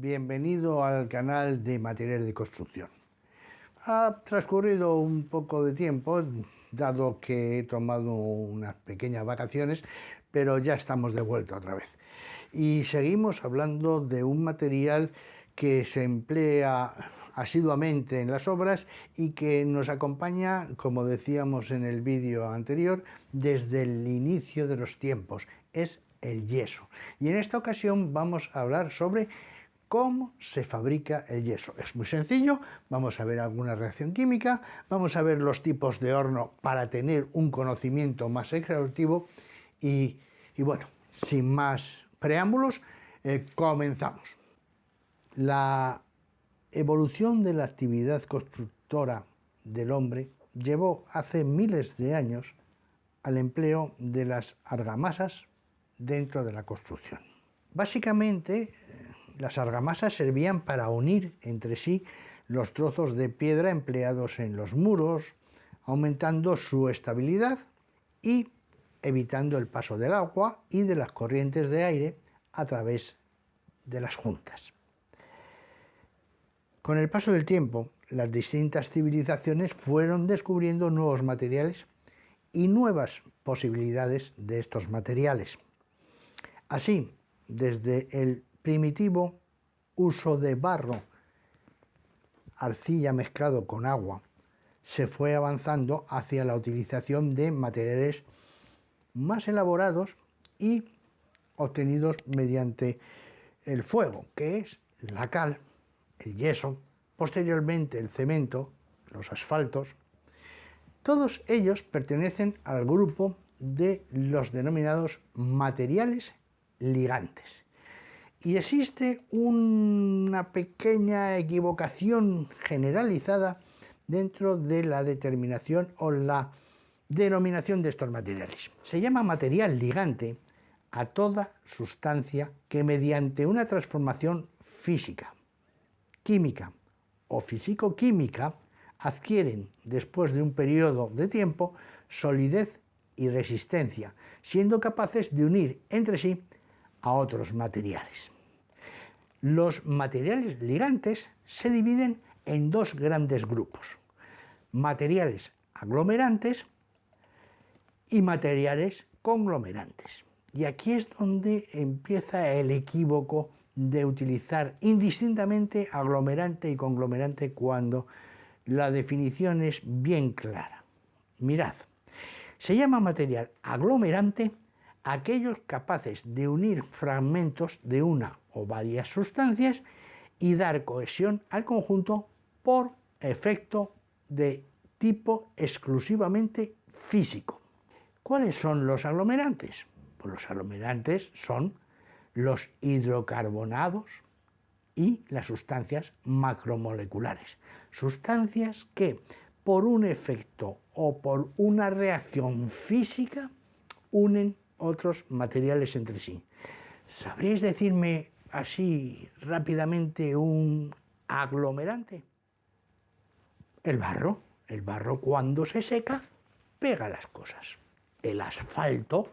bienvenido al canal de Materiales de Construcción. Ha transcurrido un poco de tiempo, dado que he tomado unas pequeñas vacaciones, pero ya estamos de vuelta otra vez. Y seguimos hablando de un material que se emplea asiduamente en las obras y que nos acompaña, como decíamos en el vídeo anterior, desde el inicio de los tiempos. Es el yeso. Y en esta ocasión vamos a hablar sobre cómo se fabrica el yeso. Es muy sencillo, vamos a ver alguna reacción química, vamos a ver los tipos de horno para tener un conocimiento más exhaustivo y bueno, sin más preámbulos, comenzamos. La evolución de la actividad constructora del hombre llevó hace miles de años al empleo de las argamasas dentro de la construcción. Básicamente, las argamasas servían para unir entre sí los trozos de piedra empleados en los muros, aumentando su estabilidad y evitando el paso del agua y de las corrientes de aire a través de las juntas. Con el paso del tiempo, las distintas civilizaciones fueron descubriendo nuevos materiales y nuevas posibilidades de estos materiales. Así, desde el primitivo uso de barro, arcilla mezclado con agua, se fue avanzando hacia la utilización de materiales más elaborados y obtenidos mediante el fuego, que es la cal, el yeso, posteriormente el cemento, los asfaltos. Todos ellos pertenecen al grupo de los denominados materiales ligantes. Y existe una pequeña equivocación generalizada dentro de la determinación o la denominación de estos materiales. Se llama material ligante a toda sustancia que mediante una transformación física, química o físico-química adquieren, después de un periodo de tiempo, solidez y resistencia, siendo capaces de unir entre sí a otros materiales. Los materiales ligantes se dividen en dos grandes grupos: materiales aglomerantes y materiales conglomerantes. Y aquí es donde empieza el equívoco de utilizar indistintamente aglomerante y conglomerante cuando la definición es bien clara. Mirad, se llama material aglomerante aquellos capaces de unir fragmentos de una o varias sustancias y dar cohesión al conjunto por efecto de tipo exclusivamente físico. ¿Cuáles son los aglomerantes? Pues los aglomerantes son los hidrocarbonados y las sustancias macromoleculares, sustancias que por un efecto o por una reacción física unen otros materiales entre sí. ¿Sabríais decirme así rápidamente un aglomerante? El barro. El barro, cuando se seca, pega las cosas. El asfalto,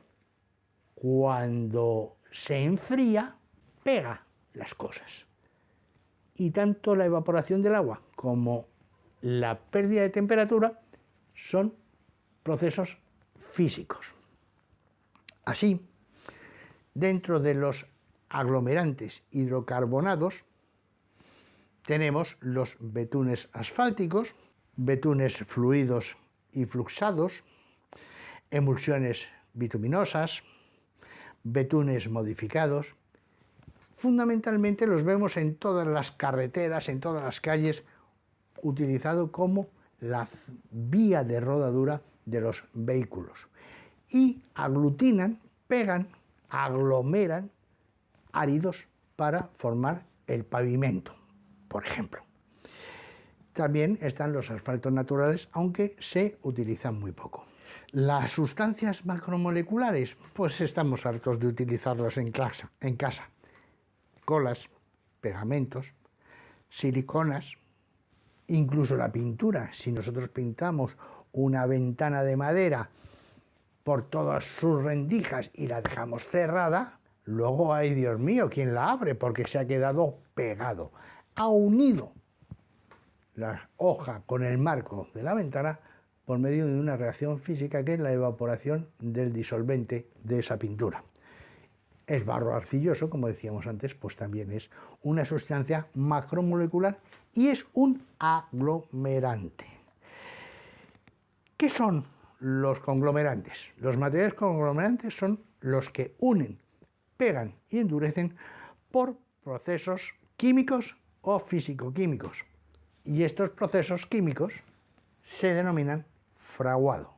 cuando se enfría, pega las cosas. Y tanto la evaporación del agua como la pérdida de temperatura son procesos físicos. Así, dentro de los aglomerantes hidrocarbonados tenemos los betunes asfálticos, betunes fluidos y fluxados, emulsiones bituminosas, betunes modificados. Fundamentalmente los vemos en todas las carreteras, en todas las calles, utilizado como la vía de rodadura de los vehículos. Y aglutinan, pegan, aglomeran áridos para formar el pavimento, por ejemplo. También están los asfaltos naturales, aunque se utilizan muy poco. Las sustancias macromoleculares, pues estamos hartos de utilizarlas en casa. Colas, pegamentos, siliconas, incluso la pintura. Si nosotros pintamos una ventana de madera por todas sus rendijas y la dejamos cerrada, luego, ay Dios mío, ¿quién la abre? Porque se ha quedado pegado, ha unido la hoja con el marco de la ventana por medio de una reacción física que es la evaporación del disolvente de esa pintura. El barro arcilloso, como decíamos antes, pues también es una sustancia macromolecular y es un aglomerante. ¿Qué son los conglomerantes? Los materiales conglomerantes son los que unen, pegan y endurecen por procesos químicos o físico-químicos. Y estos procesos químicos se denominan fraguado.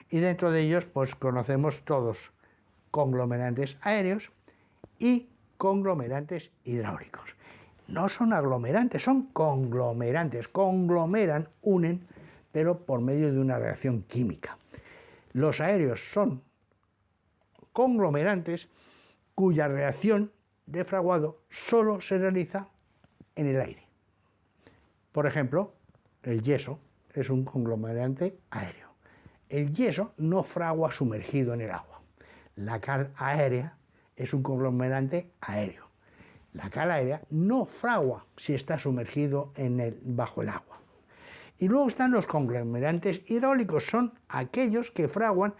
Y dentro de ellos, pues conocemos todos conglomerantes aéreos y conglomerantes hidráulicos. No son aglomerantes, son conglomerantes. Conglomeran, unen, pero por medio de una reacción química. Los aéreos son conglomerantes cuya reacción de fraguado solo se realiza en el aire. Por ejemplo, el yeso es un conglomerante aéreo. El yeso no fragua sumergido en el agua. La cal aérea es un conglomerante aéreo. La cal aérea no fragua si está sumergido bajo el agua. Y luego están los conglomerantes hidráulicos, son aquellos que fraguan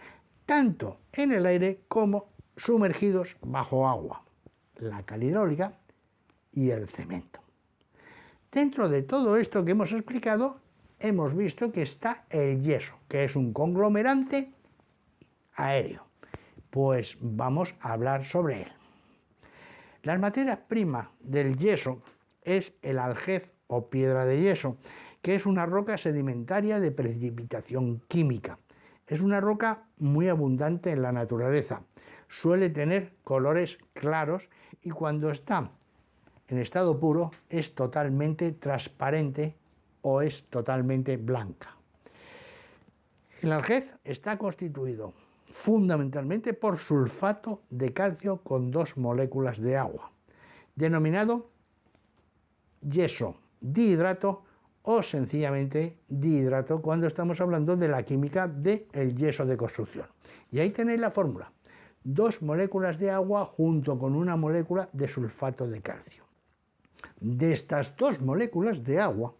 tanto en el aire como sumergidos bajo agua. La cal hidráulica y el cemento. Dentro de todo esto que hemos explicado, hemos visto que está el yeso, que es un conglomerante aéreo. Pues vamos a hablar sobre él. La materia prima del yeso es el algez o piedra de yeso, que es una roca sedimentaria de precipitación química. Es una roca muy abundante en la naturaleza. Suele tener colores claros y cuando está en estado puro es totalmente transparente o es totalmente blanca. El algez está constituido fundamentalmente por sulfato de calcio con 2 moléculas de agua, denominado yeso dihidrato o sencillamente dihidrato cuando estamos hablando de la química del yeso de construcción. Y ahí tenéis la fórmula: 2 moléculas de agua junto con una molécula de sulfato de calcio. De estas 2 moléculas de agua,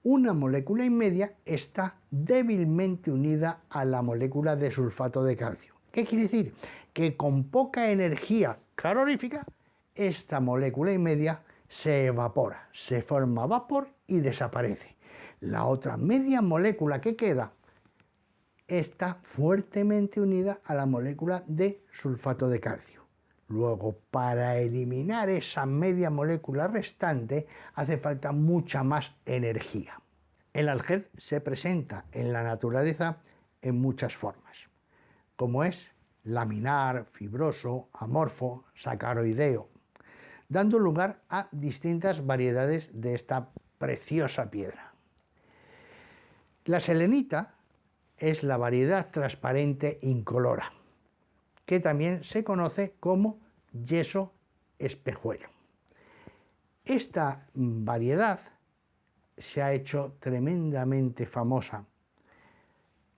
una molécula y media está débilmente unida a la molécula de sulfato de calcio. ¿Qué quiere decir? Que con poca energía calorífica, esta molécula y media se evapora, se forma vapor y desaparece. La otra media molécula que queda está fuertemente unida a la molécula de sulfato de calcio. Luego, para eliminar esa media molécula restante, hace falta mucha más energía. El algez se presenta en la naturaleza en muchas formas, como es laminar, fibroso, amorfo, sacaroideo, dando lugar a distintas variedades de esta preciosa piedra. La selenita es la variedad transparente incolora, que también se conoce como yeso espejuelo. Esta variedad se ha hecho tremendamente famosa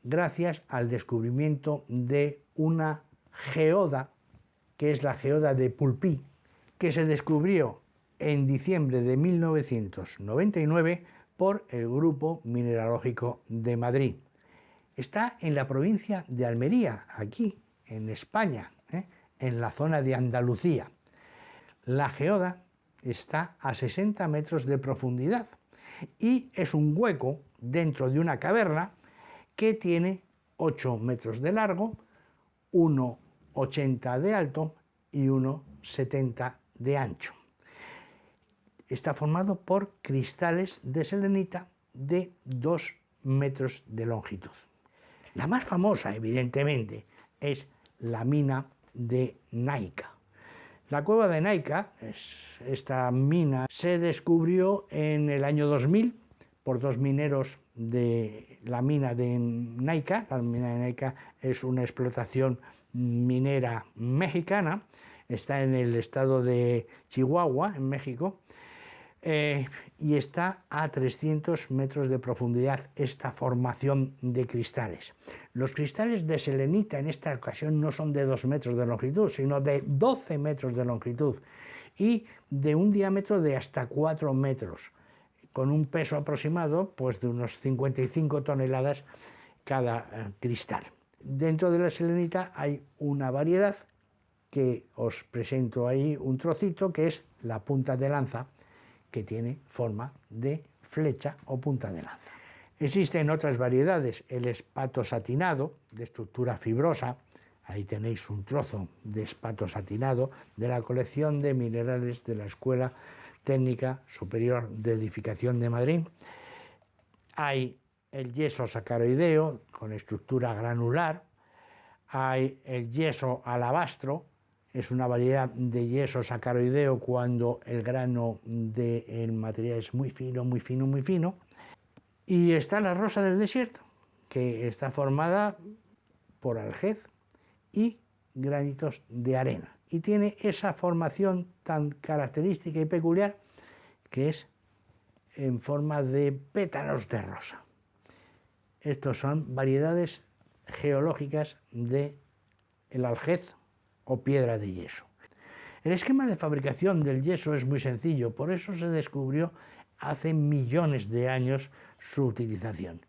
gracias al descubrimiento de una geoda, que es la geoda de Pulpí, que se descubrió en diciembre de 1999 por el Grupo Mineralógico de Madrid. Está en la provincia de Almería, aquí en España, en la zona de Andalucía. La geoda está a 60 metros de profundidad y es un hueco dentro de una caverna que tiene 8 metros de largo, 1,80 de alto y 1,70 de ancho. Está formado por cristales de selenita de 2 metros de longitud. La más famosa, evidentemente, es la mina de Naica. La cueva de Naica, esta mina, se descubrió en el año 2000 por 2 mineros de la mina de Naica. La mina de Naica es una explotación minera mexicana, está en el estado de Chihuahua, en México, y está a 300 metros de profundidad esta formación de cristales. Los cristales de selenita en esta ocasión no son de 2 metros de longitud, sino de 12 metros de longitud y de un diámetro de hasta 4 metros, con un peso aproximado pues, de unos 55 toneladas cada cristal. Dentro de la selenita hay una variedad que os presento ahí un trocito, que es la punta de lanza, que tiene forma de flecha o punta de lanza. Existen otras variedades, el espato satinado, de estructura fibrosa. Ahí tenéis un trozo de espato satinado de la colección de minerales de la Escuela Técnica Superior de Edificación de Madrid. Hay el yeso sacaroideo con estructura granular. Hay el yeso alabastro, es una variedad de yeso sacaroideo cuando el grano del material es muy fino, muy fino, muy fino. Y está la rosa del desierto, que está formada por aljez y granitos de arena. Y tiene esa formación tan característica y peculiar que es en forma de pétalos de rosa. Estos son variedades geológicas del aljez o piedra de yeso. El esquema de fabricación del yeso es muy sencillo, por eso se descubrió hace millones de años su utilización.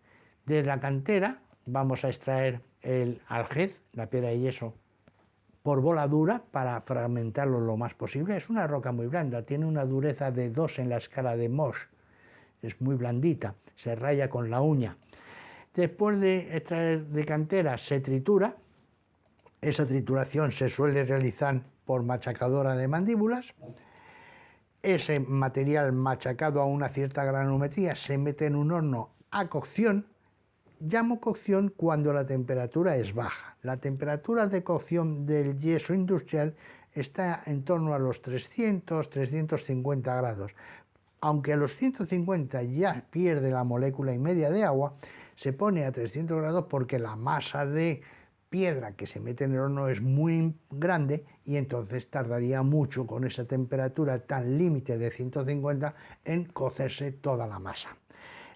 De la cantera vamos a extraer el aljez, la piedra de yeso, por voladura para fragmentarlo lo más posible. Es una roca muy blanda, tiene una dureza de 2 en la escala de Mohs, es muy blandita, se raya con la uña. Después de extraer de cantera se tritura, esa trituración se suele realizar por machacadora de mandíbulas. Ese material machacado a una cierta granometría se mete en un horno a cocción. Llamo cocción cuando la temperatura es baja. La temperatura de cocción del yeso industrial está en torno a los 300-350 grados. Aunque a los 150 ya pierde la molécula y media de agua, se pone a 300 grados porque la masa de piedra que se mete en el horno es muy grande y entonces tardaría mucho con esa temperatura tan límite de 150 en cocerse toda la masa.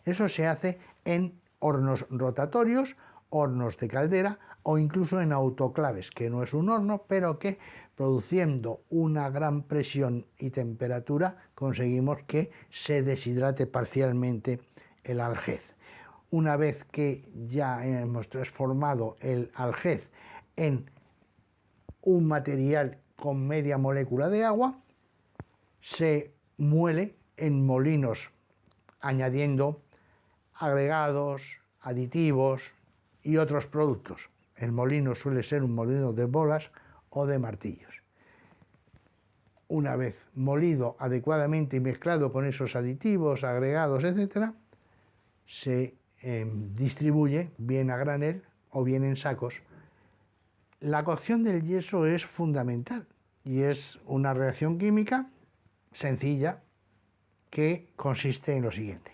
Eso se hace en hornos rotatorios, hornos de caldera o incluso en autoclaves, que no es un horno, pero que produciendo una gran presión y temperatura conseguimos que se deshidrate parcialmente el aljez. Una vez que ya hemos transformado el aljez en un material con media molécula de agua, se muele en molinos añadiendo agregados, aditivos y otros productos. El molino suele ser un molino de bolas o de martillos. Una vez molido adecuadamente y mezclado con esos aditivos, agregados, etc., se distribuye bien a granel o bien en sacos. La cocción del yeso es fundamental y es una reacción química sencilla que consiste en lo siguiente.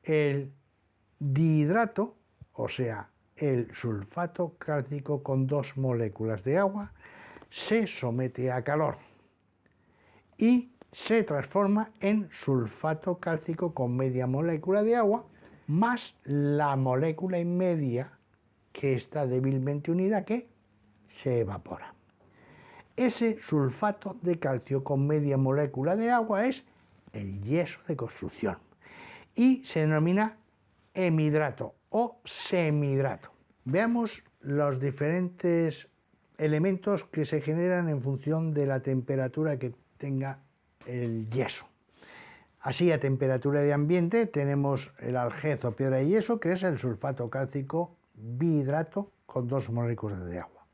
El dihidrato, o sea, el sulfato cálcico con 2 moléculas de agua, se somete a calor y se transforma en sulfato cálcico con media molécula de agua más la molécula y media que está débilmente unida que se evapora. Ese sulfato de calcio con media molécula de agua es el yeso de construcción y se denomina hemidrato o semidrato. Veamos los diferentes elementos que se generan en función de la temperatura que tenga el yeso. Así, a temperatura de ambiente tenemos el aljez o piedra de yeso, que es el sulfato cálcico bihidrato con 2 moléculas de agua.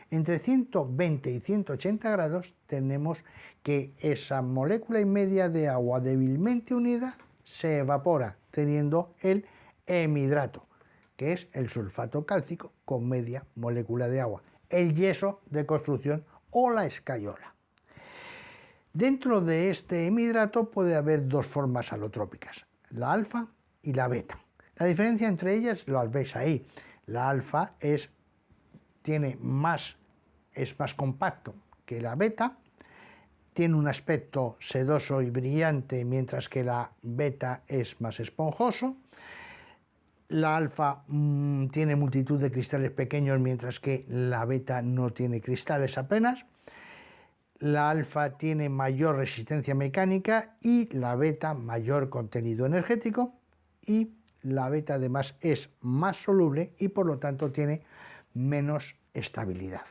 Entre 120 y 180 grados tenemos que esa molécula y media de agua débilmente unida se evapora, teniendo el hemidrato, que es el sulfato cálcico con media molécula de agua, el yeso de construcción o la escayola. Dentro de este hemidrato puede haber 2 formas alotrópicas, la alfa y la beta. La diferencia entre ellas lo veis ahí. La alfa es más compacto que la beta, tiene un aspecto sedoso y brillante, mientras que la beta es más esponjoso. La alfa tiene multitud de cristales pequeños, mientras que la beta no tiene cristales apenas. La alfa tiene mayor resistencia mecánica y la beta mayor contenido energético, y la beta además es más soluble y por lo tanto tiene menos estabilidad.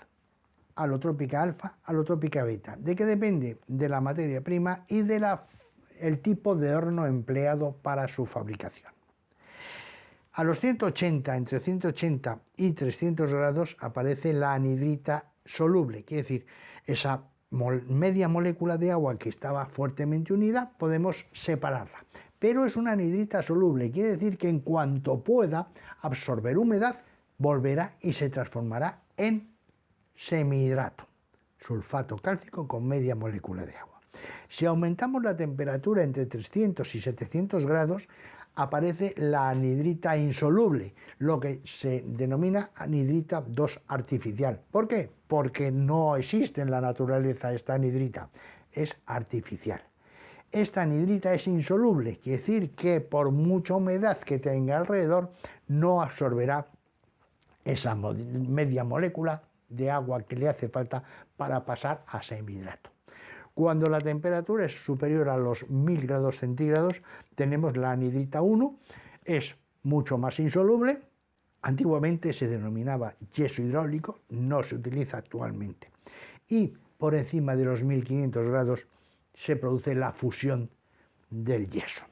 Alotrópica alfa, alotrópica beta. ¿De qué depende? De la materia prima y del tipo de horno empleado para su fabricación. A los 180, entre 180 y 300 grados aparece la anhidrita soluble, quiere decir, esa media molécula de agua que estaba fuertemente unida, podemos separarla. Pero es una anhidrita soluble, quiere decir que en cuanto pueda absorber humedad, volverá y se transformará en semihidrato, sulfato cálcico con media molécula de agua. Si aumentamos la temperatura entre 300 y 700 grados, aparece la anhidrita insoluble, lo que se denomina anhidrita 2 artificial. ¿Por qué? Porque no existe en la naturaleza esta anhidrita, es artificial. Esta anhidrita es insoluble, quiere decir que por mucha humedad que tenga alrededor, no absorberá esa media molécula de agua que le hace falta para pasar a semihidrato. Cuando la temperatura es superior a los 1000 grados centígrados, tenemos la anhidrita 1, es mucho más insoluble. Antiguamente se denominaba yeso hidráulico, no se utiliza actualmente. Y por encima de los 1500 grados se produce la fusión del yeso.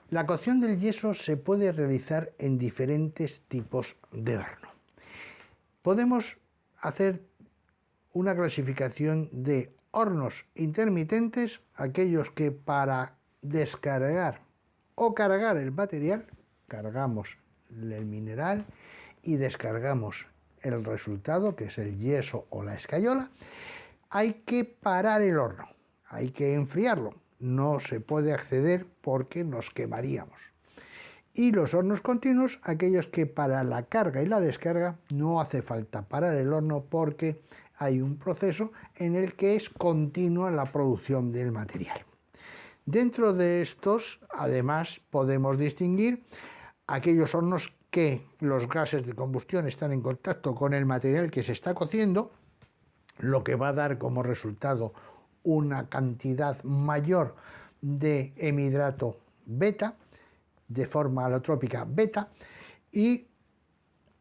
La cocción del yeso se puede realizar en diferentes tipos de horno. Podemos hacer una clasificación de hornos intermitentes, aquellos que para descargar o cargar el material, cargamos el mineral y descargamos el resultado, que es el yeso o la escayola, hay que parar el horno, hay que enfriarlo, no se puede acceder porque nos quemaríamos. Y los hornos continuos, aquellos que para la carga y la descarga no hace falta parar el horno porque hay un proceso en el que es continua la producción del material. Dentro de estos, además, podemos distinguir aquellos hornos que los gases de combustión están en contacto con el material que se está cociendo, lo que va a dar como resultado una cantidad mayor de hemihidrato beta, de forma alotrópica beta, y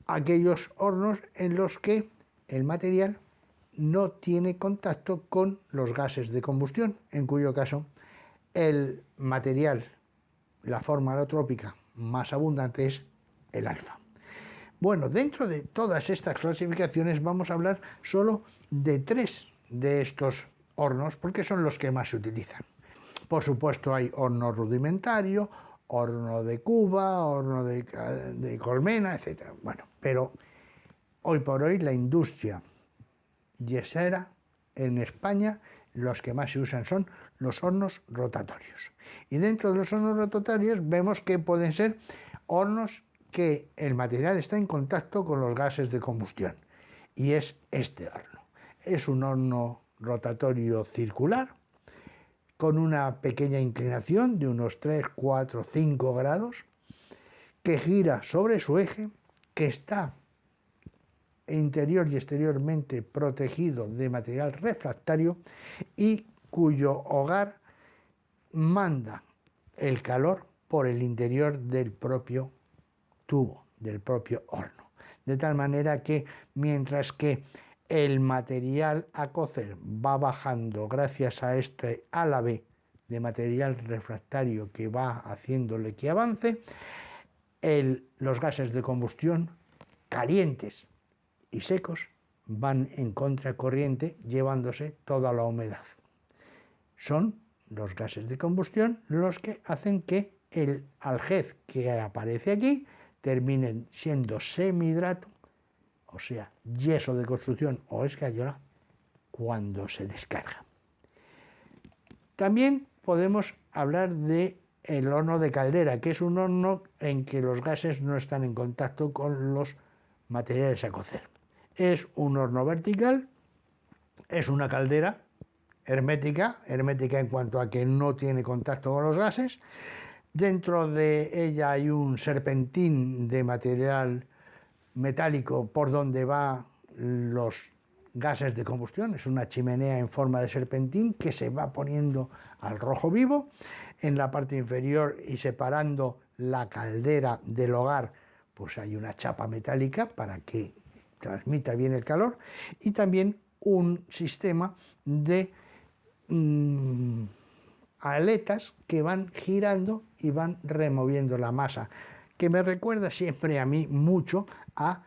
aquellos hornos en los que el material no tiene contacto con los gases de combustión, en cuyo caso el material, la forma alotrópica más abundante es el alfa. Bueno, dentro de todas estas clasificaciones vamos a hablar solo de 3 de estos hornos porque son los que más se utilizan. Por supuesto hay horno rudimentario, horno de cuba, horno de colmena, etc. Bueno, pero hoy por hoy la industria yesera en España, los que más se usan son los hornos rotatorios. Y dentro de los hornos rotatorios vemos que pueden ser hornos que el material está en contacto con los gases de combustión. Y es este horno. Es un horno rotatorio circular, con una pequeña inclinación de unos 3, 4, 5 grados, que gira sobre su eje, que está interior y exteriormente protegido de material refractario y cuyo hogar manda el calor por el interior del propio tubo, del propio horno. De tal manera que mientras que el material a cocer va bajando gracias a este álave de material refractario que va haciéndole que avance, los gases de combustión calientes y secos van en contracorriente llevándose toda la humedad. Son los gases de combustión los que hacen que el algez que aparece aquí termine siendo semihidrato, o sea, yeso de construcción o escayola, cuando se descarga. También podemos hablar del horno de caldera, que es un horno en que los gases no están en contacto con los materiales a cocer. Es un horno vertical, es una caldera hermética en cuanto a que no tiene contacto con los gases. Dentro de ella hay un serpentín de material metálico por donde van los gases de combustión, es una chimenea en forma de serpentín que se va poniendo al rojo vivo. En la parte inferior y separando la caldera del hogar, pues hay una chapa metálica para que transmita bien el calor, y también un sistema de aletas que van girando y van removiendo la masa, que me recuerda siempre a mí mucho a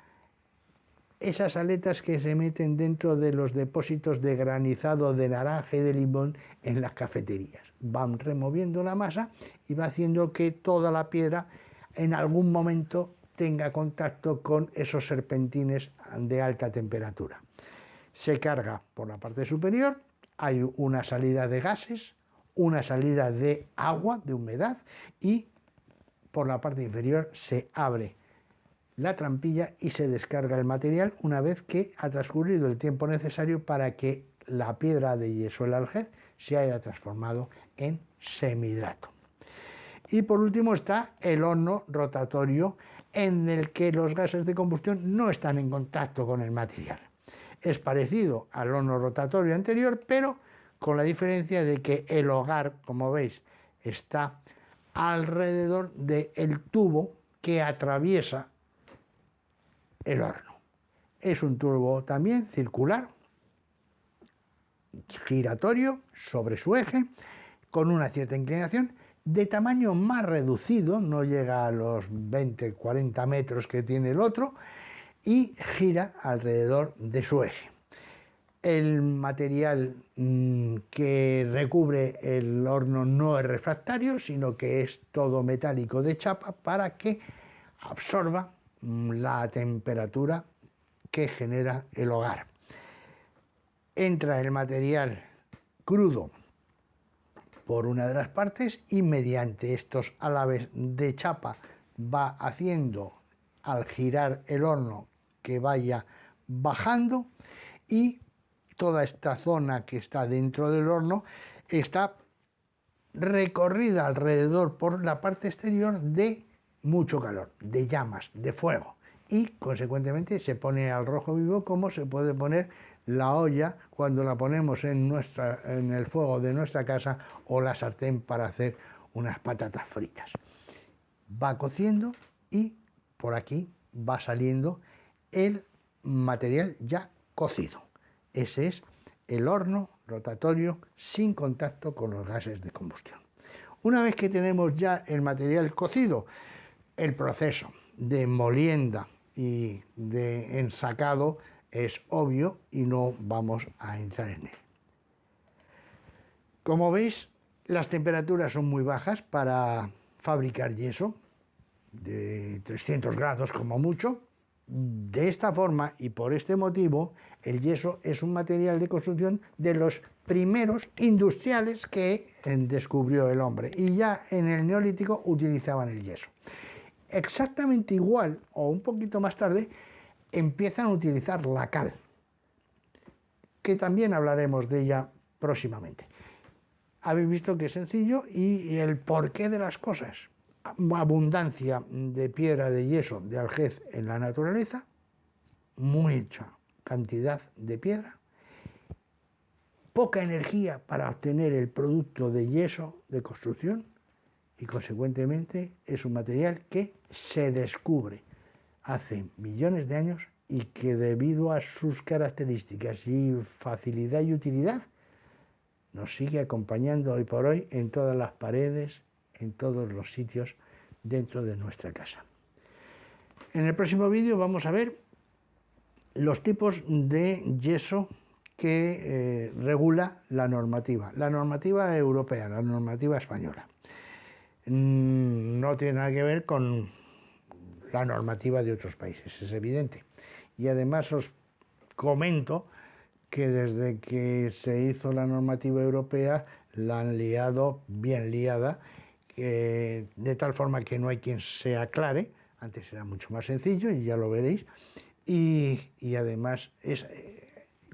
esas aletas que se meten dentro de los depósitos de granizado de naranja y de limón en las cafeterías. Van removiendo la masa y va haciendo que toda la piedra en algún momento tenga contacto con esos serpentines de alta temperatura. Se carga por la parte superior, hay una salida de gases, una salida de agua, de humedad, y por la parte inferior se abre la trampilla y se descarga el material una vez que ha transcurrido el tiempo necesario para que la piedra de yeso, el aljer, se haya transformado en semihidrato. Y por último está el horno rotatorio, en el que los gases de combustión no están en contacto con el material. Es parecido al horno rotatorio anterior, pero con la diferencia de que el hogar, como veis, está alrededor del tubo que atraviesa el horno. Es un tubo también circular, giratorio, sobre su eje, con una cierta inclinación, de tamaño más reducido, no llega a los 20-40 metros que tiene el otro, y gira alrededor de su eje. El material que recubre el horno no es refractario, sino que es todo metálico de chapa para que absorba la temperatura que genera el hogar. Entra el material crudo por una de las partes y mediante estos alaves de chapa va haciendo, al girar el horno, que vaya bajando, y toda esta zona que está dentro del horno está recorrida alrededor por la parte exterior de mucho calor, de llamas, de fuego, y consecuentemente se pone al rojo vivo, como se puede poner la olla cuando la ponemos en el fuego de nuestra casa, o la sartén para hacer unas patatas fritas. Va cociendo y por aquí va saliendo el material ya cocido. Ese es el horno rotatorio sin contacto con los gases de combustión. Una vez que tenemos ya el material cocido, el proceso de molienda y de ensacado es obvio y no vamos a entrar en él. Como veis, las temperaturas son muy bajas para fabricar yeso, de 300 grados como mucho. De esta forma y por este motivo, el yeso es un material de construcción de los primeros industriales que descubrió el hombre, y ya en el Neolítico utilizaban el yeso. Exactamente igual, o un poquito más tarde, empiezan a utilizar la cal, que también hablaremos de ella próximamente. Habéis visto que es sencillo, y el porqué de las cosas. Abundancia de piedra de yeso, de Algés en la naturaleza, mucha cantidad de piedra, poca energía para obtener el producto de yeso de construcción, y consecuentemente es un material que se descubre hace millones de años y que, debido a sus características y facilidad y utilidad, nos sigue acompañando hoy por hoy en todas las paredes, en todos los sitios dentro de nuestra casa. En el próximo vídeo vamos a ver los tipos de yeso que regula la normativa europea, la normativa española. No tiene nada que ver con la normativa de otros países, es evidente. Y además os comento que desde que se hizo la normativa europea la han liado bien liada, de tal forma que no hay quien se aclare. Antes era mucho más sencillo y ya lo veréis. Y además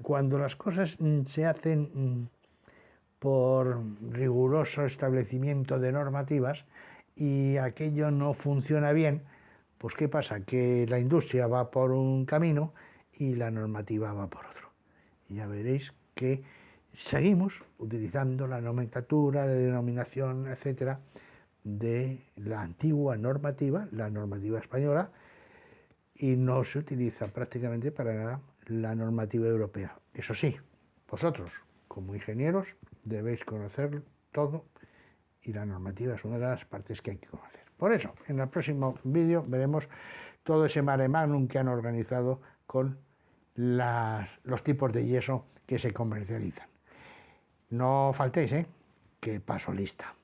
cuando las cosas se hacen por riguroso establecimiento de normativas y aquello no funciona bien, Pues ¿qué pasa? Que la industria va por un camino y la normativa va por otro. Y ya veréis que seguimos utilizando la nomenclatura, la denominación, etcétera, de la antigua normativa, la normativa española, y no se utiliza prácticamente para nada la normativa europea. Eso sí, vosotros, como ingenieros, debéis conocer todo y la normativa es una de las partes que hay que conocer. Por eso, en el próximo vídeo veremos todo ese mare magnum que han organizado con los tipos de yeso que se comercializan. No faltéis, que paso lista.